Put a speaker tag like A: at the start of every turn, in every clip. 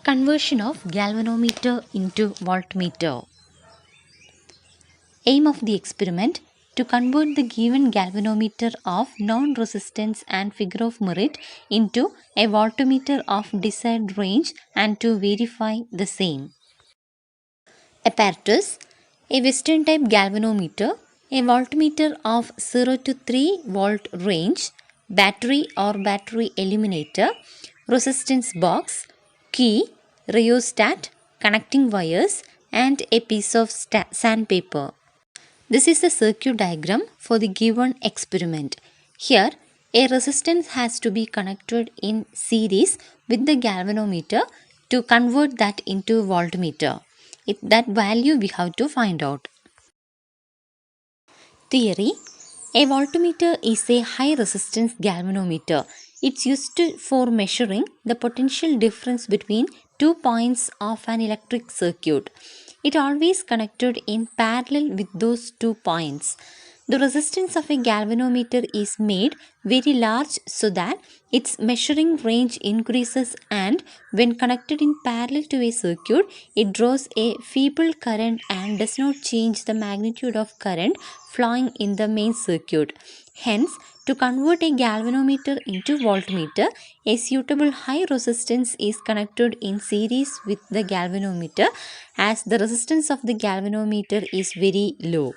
A: Conversion of galvanometer into voltmeter. Aim of the experiment: to convert the given galvanometer of non-resistance and figure of merit into a voltmeter of desired range and to verify the same. Apparatus: a Western type galvanometer, a voltmeter of 0 to 3 volt range, battery or battery eliminator, resistance box, key, rheostat, connecting wires, and a piece of sandpaper. This is the circuit diagram for the given experiment. Here, a resistance has to be connected in series with the galvanometer to convert that into voltmeter. That value we have to find out. Theory: a voltmeter is a high resistance galvanometer. It's used for measuring the potential difference between 2 points of an electric circuit. It always connected in parallel with those 2 points. The resistance of a galvanometer is made very large so that its measuring range increases, and when connected in parallel to a circuit, it draws a feeble current and does not change the magnitude of current flowing in the main circuit. Hence, to convert a galvanometer into voltmeter, a suitable high resistance is connected in series with the galvanometer, as the resistance of the galvanometer is very low.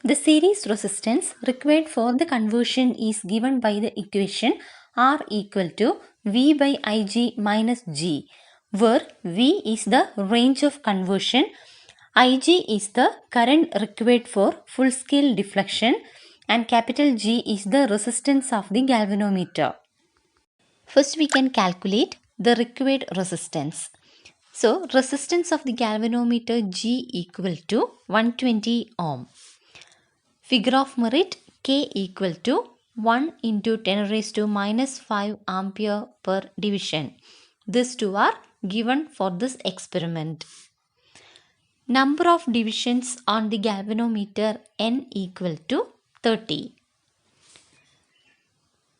A: The series resistance required for the conversion is given by the equation R equal to V by Ig minus G, where V is the range of conversion, Ig is the current required for full scale deflection, and capital G is the resistance of the galvanometer. First we can calculate the required resistance. So resistance of the galvanometer G equal to 120 ohm. Figure of merit K equal to 1 into 10 raised to minus 5 ampere per division. These two are given for this experiment. Number of divisions on the galvanometer N equal to 30.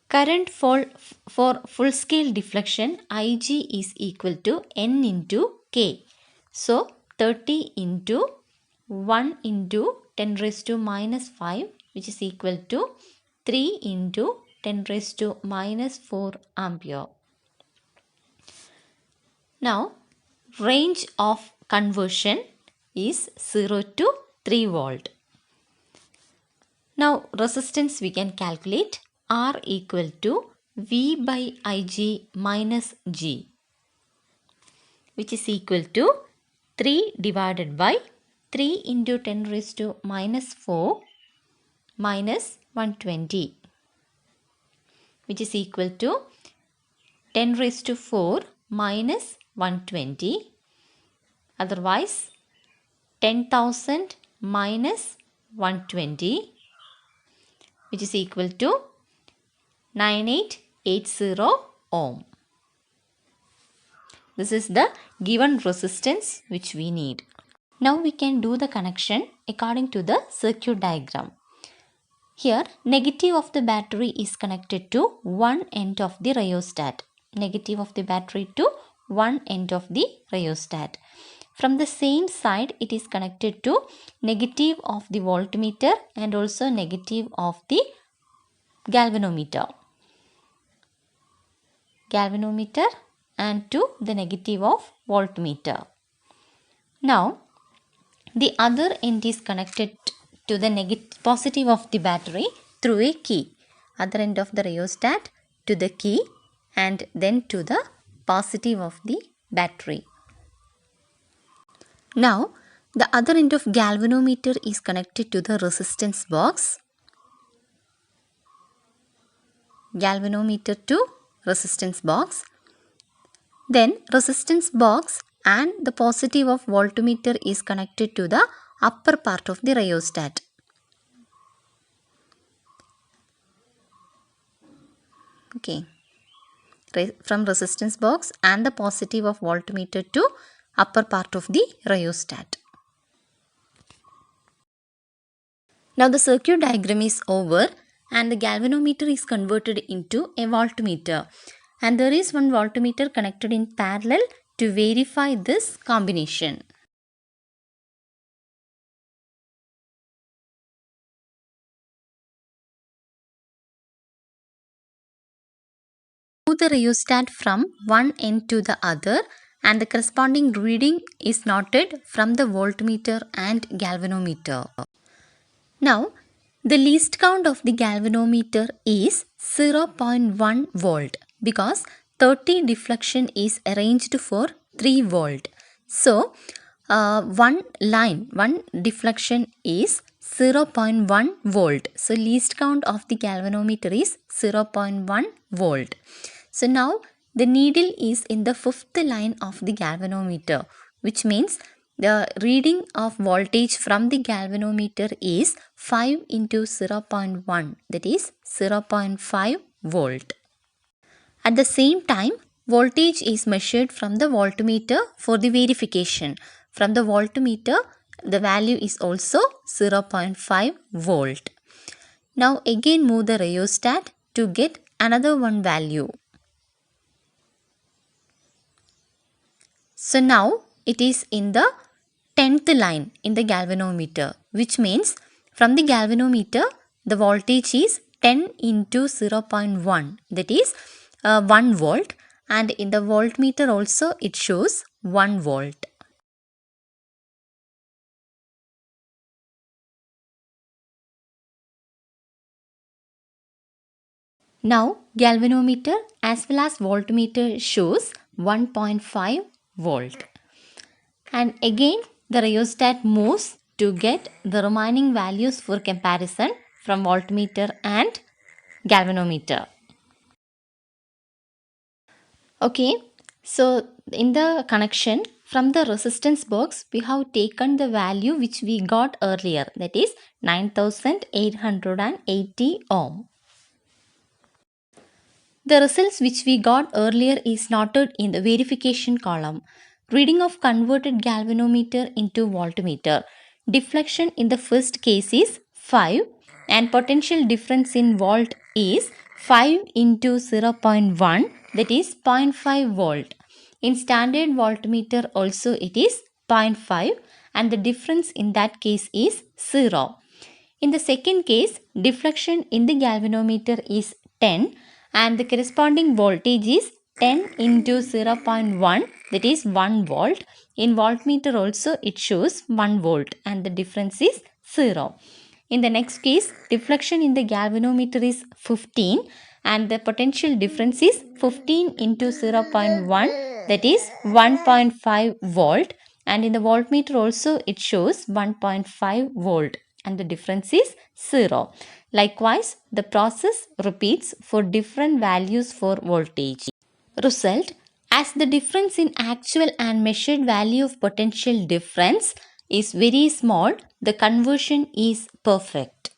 A: Current for full scale deflection Ig is equal to N into K. So 30 into 1 into 10 raised to minus 5, which is equal to 3 into 10 raised to minus 4 ampere. Now, range of conversion is 0 to 3 volt. Now, resistance we can calculate R equal to V by Ig minus G, which is equal to 3 divided by 3 into 10 raised to minus 4 minus 120, which is equal to 10 raised to 4 minus 120, otherwise 10,000 minus 120, which is equal to 9880 ohm. This is the given resistance which we need. Now we can do the connection according to the circuit diagram. Here, negative of the battery is connected to one end of the rheostat. Negative of the battery to one end of the rheostat. From the same side, it is connected to negative of the voltmeter and also negative of the galvanometer. Galvanometer and to the negative of voltmeter. Now, the other end is connected to the positive of the battery through a key. Other end of the rheostat to the key and then to the positive of the battery. Now, the other end of galvanometer is connected to the resistance box. Galvanometer to resistance box. Then resistance box and the positive of voltmeter is connected to the upper part of the rheostat. Okay. From resistance box and the positive of voltmeter to upper part of the rheostat. Now the circuit diagram is over and the galvanometer is converted into a voltmeter. and there is one voltmeter connected in parallel to verify this combination. Move the rheostat from one end to the other, and the corresponding reading is noted from the voltmeter and galvanometer. Now, the least count of the galvanometer is 0.1 volt because 30 deflection is arranged for 3 volt. So, one deflection is 0.1 volt. So, least count of the galvanometer is 0.1 volt. So, now the needle is in the fifth line of the galvanometer, which means the reading of voltage from the galvanometer is 5 into 0.1, that is 0.5 volt. At the same time, voltage is measured from the voltmeter for the verification. From the voltmeter, the value is also 0.5 volt. Now again move the rheostat to get another one value. So now it is in the 10th line in the galvanometer, which means from the galvanometer the voltage is 10 into 0.1, that is 1 volt, and in the voltmeter also it shows 1 volt. Now galvanometer as well as voltmeter shows 1.5 volt. And again the rheostat moves to get the remaining values for comparison from voltmeter and galvanometer. Okay, so in the connection from the resistance box we have taken the value which we got earlier, that is 9880 ohm. The results which we got earlier is noted in the verification column. Reading of converted galvanometer into voltmeter. Deflection in the first case is 5 and potential difference in volt is 5 into 0.1, that is 0.5 volt. In standard voltmeter also it is 0.5 and the difference in that case is 0. In the second case, deflection in the galvanometer is 10 and the corresponding voltage is 10 into 0.1, that is 1 volt. In voltmeter also it shows 1 volt and the difference is 0. In the next case, deflection in the galvanometer is 15 and the potential difference is 15 into 0.1, that is 1.5 volt, and in the voltmeter also it shows 1.5 volt and the difference is 0. Likewise, the process repeats for different values for voltage. Result: as the difference in actual and measured value of potential difference is very small, the conversion is perfect.